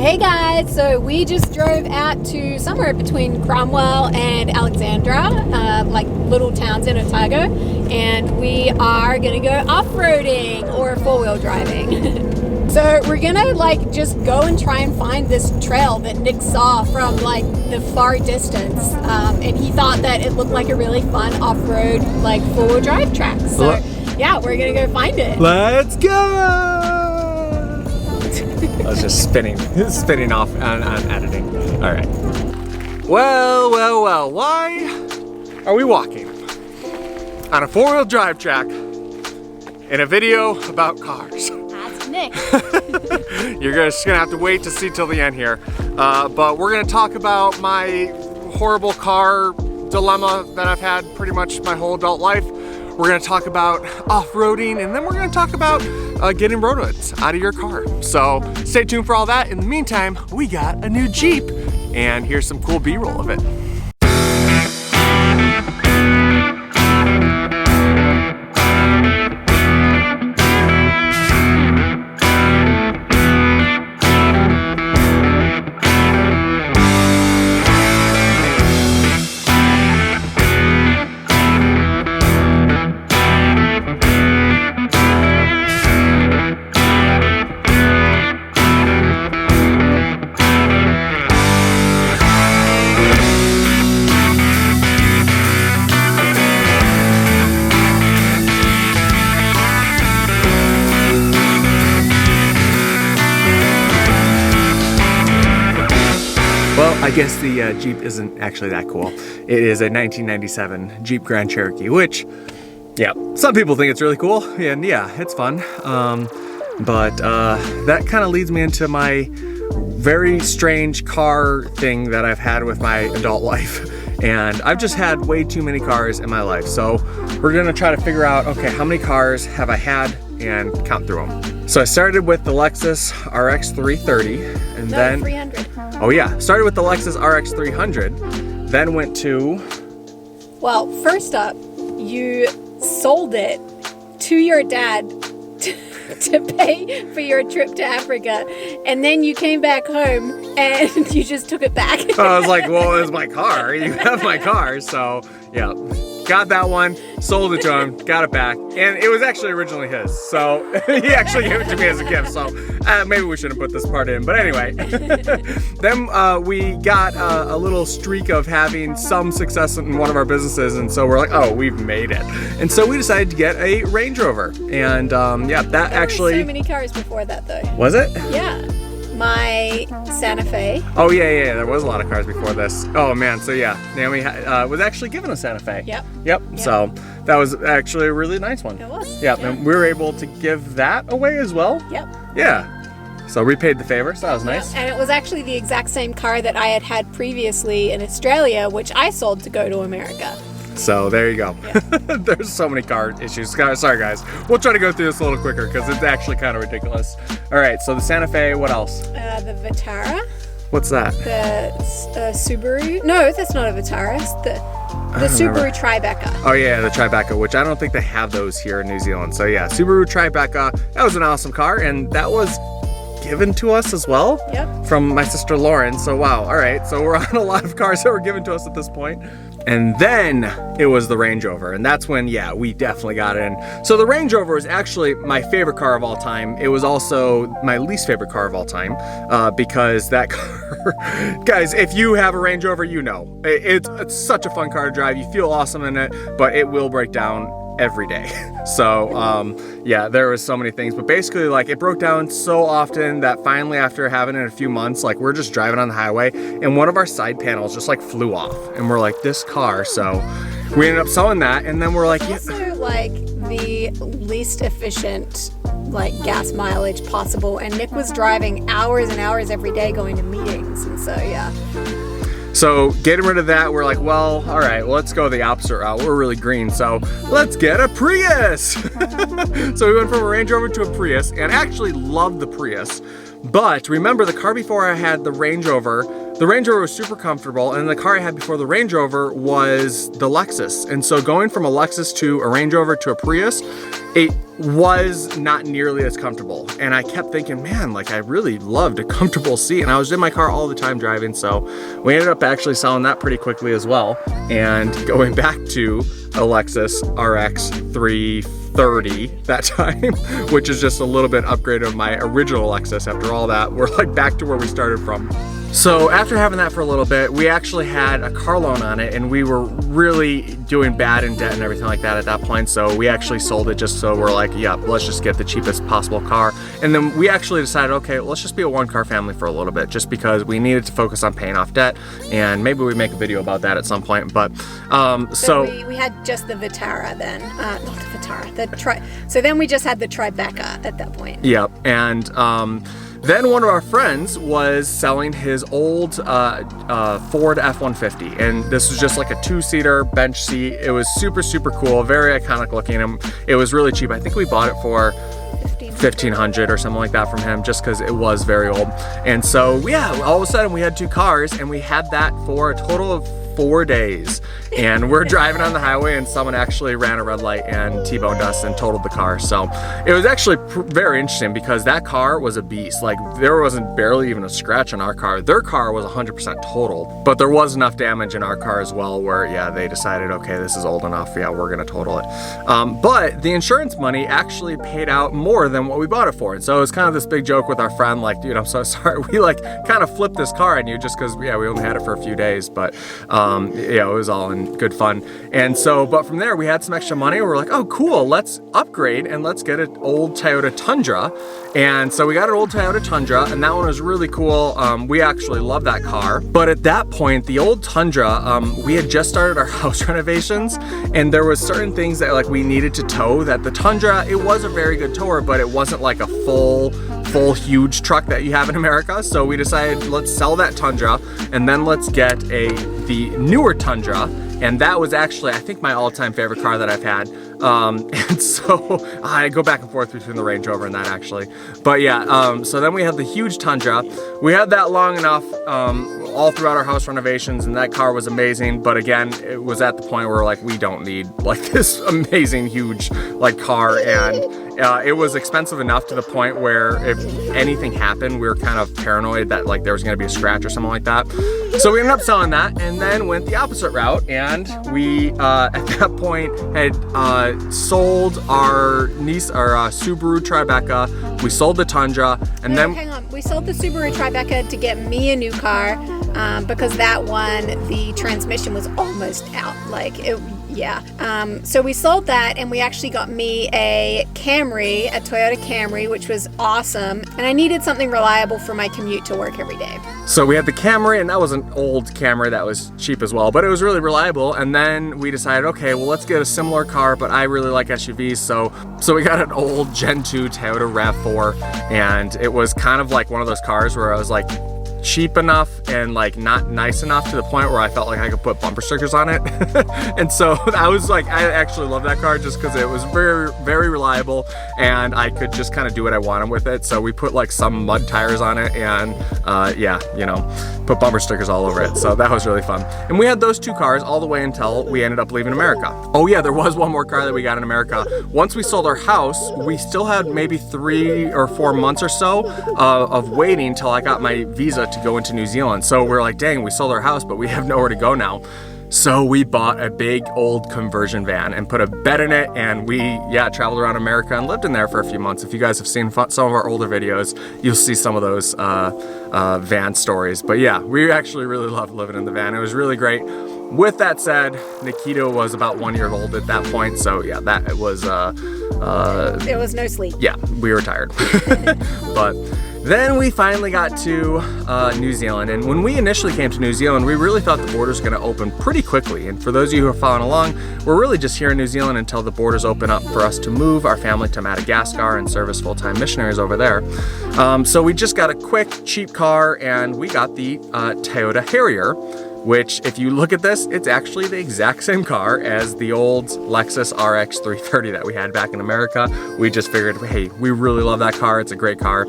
Hey guys, so we just drove out to somewhere between Cromwell and Alexandra, like little towns in Otago, and we are gonna go off-roading or four-wheel driving. So we're gonna just go and try and find this trail that Nick saw from the far distance, and he thought that it looked like a really fun off-road four-wheel drive track. So yeah, we're gonna go find it. Let's go! I was just spinning off on editing. All right. Well, why are we walking on a four-wheel drive track in a video about cars? That's Nick. You're just gonna have to wait to see till the end here. But we're gonna talk about my horrible car dilemma that I've had pretty much my whole adult life. We're gonna talk about off-roading, and then we're gonna talk about getting roadwoods out of your car. So stay tuned for all that. In the meantime, we got a new Jeep, and here's some cool B-roll of it. I guess the Jeep isn't actually that cool. It is a 1997 Jeep Grand Cherokee, which, yeah, some people think it's really cool, and yeah, it's fun. But that kind of leads me into my very strange car thing that I've had with my adult life. And I've just had way too many cars in my life. So we're gonna try to figure out, okay, how many cars have I had and count through them. So I started with the Lexus RX330 and then 300. Oh yeah, started with the Lexus RX300, then went to... Well, first up, you sold it to your dad to pay for your trip to Africa, and then you came back home and you just took it back. I was like, well, it's my car. You have my car, so yeah. Got that one, sold it to him, got it back, and it was actually originally his, so he actually gave it to me as a gift, so maybe we shouldn't put this part in, but anyway. Then we got a little streak of having some success in one of our businesses, and so we're like, oh, we've made it. And so we decided to get a Range Rover, and yeah, that actually... There were so many cars before that, though. Was it? Yeah. My Santa Fe. Oh yeah, there was a lot of cars before this. Oh man, so yeah, Naomi was actually given a Santa Fe. Yep. So that was actually a really nice one. It was. Yep. And we were able to give that away as well. Yep. Yeah. So repaid the favor, so that was nice. And it was actually the exact same car that I had previously in Australia, which I sold to go to America. So there you go. Yeah. There's so many car issues. Sorry guys. We'll try to go through this a little quicker because it's actually kind of ridiculous. All right, so the Santa Fe, what else? The Vitara. What's that? The Subaru. No, that's not a Vitara. It's the Subaru Tribeca. Oh yeah, the Tribeca, which I don't think they have those here in New Zealand. So yeah, Subaru Tribeca. That was an awesome car, and that was given to us as well. Yep. From my sister Lauren. So wow. All right, so we're on a lot of cars that were given to us at this point. And then it was the Range Rover, and that's when, yeah, we definitely got in. So the Range Rover is actually my favorite car of all time. It was also my least favorite car of all time because that car, guys, if you have a Range Rover, you know. It's such a fun car to drive. You feel awesome in it, but it will break down every day. So yeah, there was so many things, but basically it broke down so often that finally after having it a few months, we're just driving on the highway and one of our side panels just flew off, and we're like, this car. So we ended up selling that, and then we're like, it's also the least efficient gas mileage possible, and Nick was driving hours and hours every day going to meetings, and so yeah. So getting rid of that, we're like, well, all right, well, let's go the opposite route. We're really green, so let's get a Prius. So we went from a Range Rover to a Prius, and actually loved the Prius. But remember, the car before I had, the Range Rover was super comfortable, and the car I had before the Range Rover was the Lexus. And so going from a Lexus to a Range Rover to a Prius, it was not nearly as comfortable. And I kept thinking, man, like I really loved a comfortable seat, and I was in my car all the time driving. So we ended up actually selling that pretty quickly as well, and going back to a Lexus RX330 that time, which is just a little bit upgrade of my original Lexus. After all that, we're like back to where we started from. So after having that for a little bit, we actually had a car loan on it, and we were really doing bad in debt and everything like that at that point. So we actually sold it just so we're like, yeah, let's just get the cheapest possible car. And then we actually decided, okay, let's just be a one-car family for a little bit, just because we needed to focus on paying off debt. And maybe we make a video about that at some point. But so we had just the Vitara then, not the Vitara, so then we just had the Tribeca at that point. Yep, and then one of our friends was selling his old Ford F-150, and this was just like a 2-seater bench seat. It was super, super cool, very iconic looking, and it was really cheap. I think we bought it for $1,500 or something like that from him, just because it was very old. And so, yeah, all of a sudden we had 2 cars, and we had that for a total of 4 days. And we're driving on the highway, and someone actually ran a red light and T-boned us and totaled the car. So it was actually very interesting, because that car was a beast. Like, there wasn't barely even a scratch on our car. Their car was 100% totaled, but there was enough damage in our car as well where, yeah, they decided, okay, this is old enough, yeah, we're gonna total it. But the insurance money actually paid out more than what we bought it for. And so it was kind of this big joke with our friend, like, dude, I'm so sorry. We like kind of flipped this car on you just because, yeah, we only had it for a few days, but yeah, it was all in good fun. And so, but from there we had some extra money. We're like, oh cool, let's upgrade and let's get an old Toyota Tundra. And so we got an old Toyota Tundra, and that one was really cool. We actually love that car. But at that point, the old Tundra, we had just started our house renovations, and there was certain things that like we needed to tow. That the Tundra, it was a very good tower, but it wasn't like a full huge truck that you have in America. So we decided, let's sell that Tundra, and then let's get the newer Tundra. And that was actually, I think, my all-time favorite car that I've had. And so I go back and forth between the Range Rover and that, actually. But yeah, so then we had the huge Tundra. We had that long enough all throughout our house renovations, and that car was amazing. But again, it was at the point where like we don't need like this amazing huge like car, and it was expensive enough to the point where if anything happened, we were kind of paranoid that like there was going to be a scratch or something like that. So we ended up selling that, and then went the opposite route, and we at that point had sold our Subaru Tribeca. We sold the Tundra, and then hang on, we sold the Subaru Tribeca to get me a new car, because that one, the transmission was almost out. Like it, yeah. So we sold that, and we actually got me a Camry, a Toyota Camry, which was awesome. And I needed something reliable for my commute to work every day. So we had the Camry, and that was an old Camry that was cheap as well, but it was really reliable. And then we decided, okay, well, let's get a similar car, but I really like SUVs. So we got an old Gen 2 Toyota RAV4, and it was kind of like one of those cars where I was like, cheap enough and like not nice enough to the point where I felt like I could put bumper stickers on it. And so I was like, I actually love that car just because it was very, very reliable, and I could just kind of do what I wanted with it. So we put like some mud tires on it, and yeah, you know, put bumper stickers all over it. So that was really fun. And we had those 2 cars all the way until we ended up leaving America. Oh yeah, there was one more car that we got in America. Once we sold our house, we still had maybe 3 or 4 months or so of waiting till I got my visa to go into New Zealand. So we're like, dang, we sold our house, but we have nowhere to go now. So we bought a big old conversion van and put a bed in it, and we, yeah, traveled around America and lived in there for a few months. If you guys have seen some of our older videos, you'll see some of those van stories. But yeah, we actually really loved living in the van. It was really great. With that said, Nikita was about 1 year old at that point, so yeah, that it was there was no sleep. Yeah, we were tired. But then we finally got to New Zealand, and when we initially came to New Zealand, we really thought the borders were going to open pretty quickly. And for those of you who are following along, we're really just here in New Zealand until the borders open up for us to move our family to Madagascar and serve as full-time missionaries over there. So we just got a quick, cheap car, and we got the Toyota Harrier. which if you look at this, it's actually the exact same car as the old Lexus RX330 that we had back in America. We just figured, hey, we really love that car. It's a great car.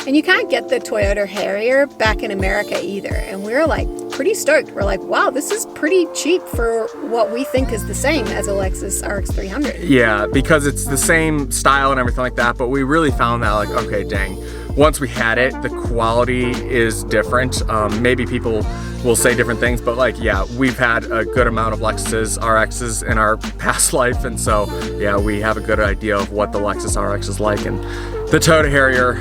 And you can't get the Toyota Harrier back in America either. And we're like pretty stoked. We're like, wow, this is pretty cheap for what we think is the same as a Lexus RX300. Yeah, because it's the same style and everything like that, but we really found that like, okay, dang, once we had it, the quality is different. Maybe people will say different things, but like, yeah, we've had a good amount of Lexus RXs in our past life, and so yeah, we have a good idea of what the Lexus RX is like. And the Toyota Harrier,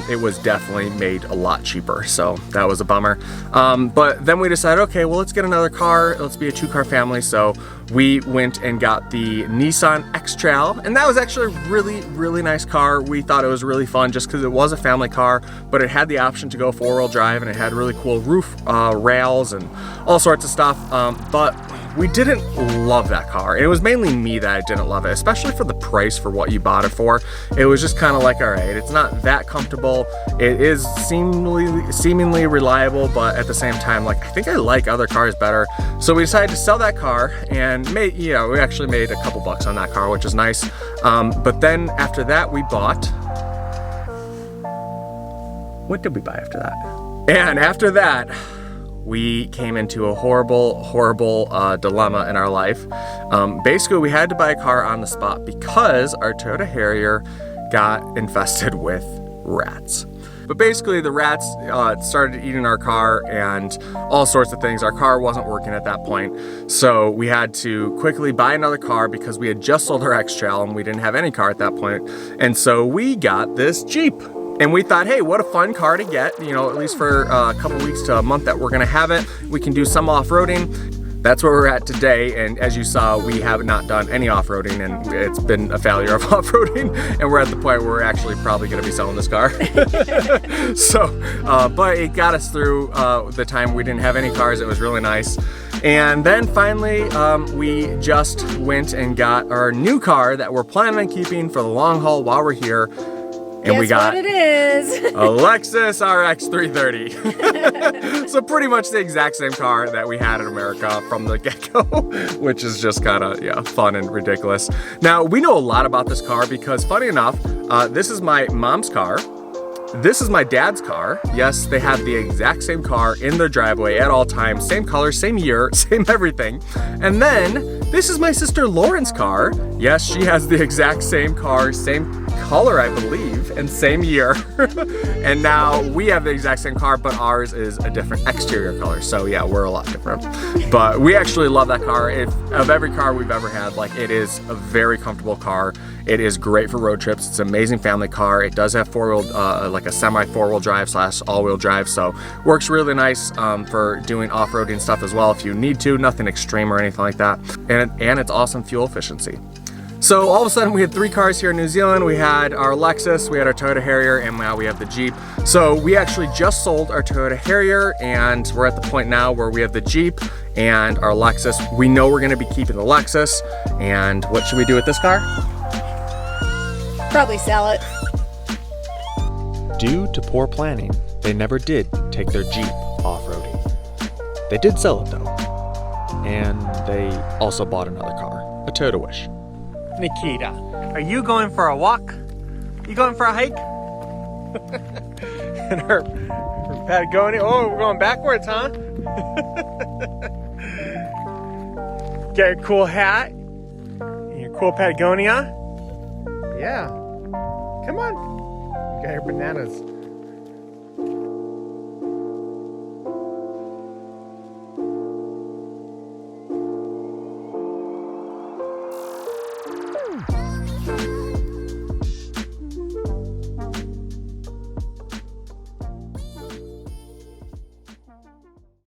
it was definitely made a lot cheaper, so that was a bummer. But then we decided, okay, well, let's get another car. Let's be a 2-car family. So we went and got the Nissan X-Trail, and that was actually a really, really nice car. We thought it was really fun just because it was a family car, but it had the option to go 4-wheel drive, and it had really cool roof rails and all sorts of stuff. But we didn't love that car. It was mainly me that I didn't love it, especially for the price for what you bought it for. It was just kind of like, all right, it's not that comfortable. It is seemingly reliable, but at the same time, like, I think I like other cars better. So we decided to sell that car and we actually made a couple bucks on that car, which is nice. But then after that, we bought, what did we buy after that? And after that, we came into a horrible dilemma in our life. Basically, we had to buy a car on the spot because our Toyota Harrier got infested with rats. But basically, the rats started eating our car and all sorts of things. Our car wasn't working at that point, so we had to quickly buy another car because we had just sold our X-Trail and we didn't have any car at that point. And so we got this Jeep. And we thought, hey, what a fun car to get, you know, at least for a couple weeks to a month that we're gonna have it. We can do some off-roading. That's where we're at today, and as you saw, we have not done any off-roading, and it's been a failure of off-roading, and we're at the point where we're actually probably gonna be selling this car. So, but it got us through the time we didn't have any cars. It was really nice. And then finally, we just went and got our new car that we're planning on keeping for the long haul while we're here. And we got what it is. a Lexus RX330. So pretty much the exact same car that we had in America from the get-go, which is just kind of, yeah, fun and ridiculous. Now, we know a lot about this car because, funny enough, this is my mom's car. This is my dad's car. Yes, they have the exact same car in their driveway at all times. Same color, same year, same everything. And then this is my sister Lauren's car. Yes, she has the exact same car, same color, I believe, and same year. And now we have the exact same car, but ours is a different exterior color. So yeah, we're a lot different. But we actually love that car. Of every car we've ever had, like, it is a very comfortable car. It is great for road trips. It's an amazing family car. It does have like a semi 4-wheel drive / all-wheel drive, so works really nice for doing off-roading stuff as well if you need to. Nothing extreme or anything like that. And it's awesome fuel efficiency. So all of a sudden we had 3 cars here in New Zealand. We had our Lexus, we had our Toyota Harrier, and now we have the Jeep. So we actually just sold our Toyota Harrier, and we're at the point now where we have the Jeep and our Lexus. We know we're gonna be keeping the Lexus, and what should we do with this car? Probably sell it. Due to poor planning, they never did take their Jeep off-roading. They did sell it though. And they also bought another car, a Toyota Wish. Nikita, are you going for a walk? You going for a hike? And her Patagonia, oh, we're going backwards, huh? Got your cool hat, and your cool Patagonia. Yeah, come on. You got your bananas.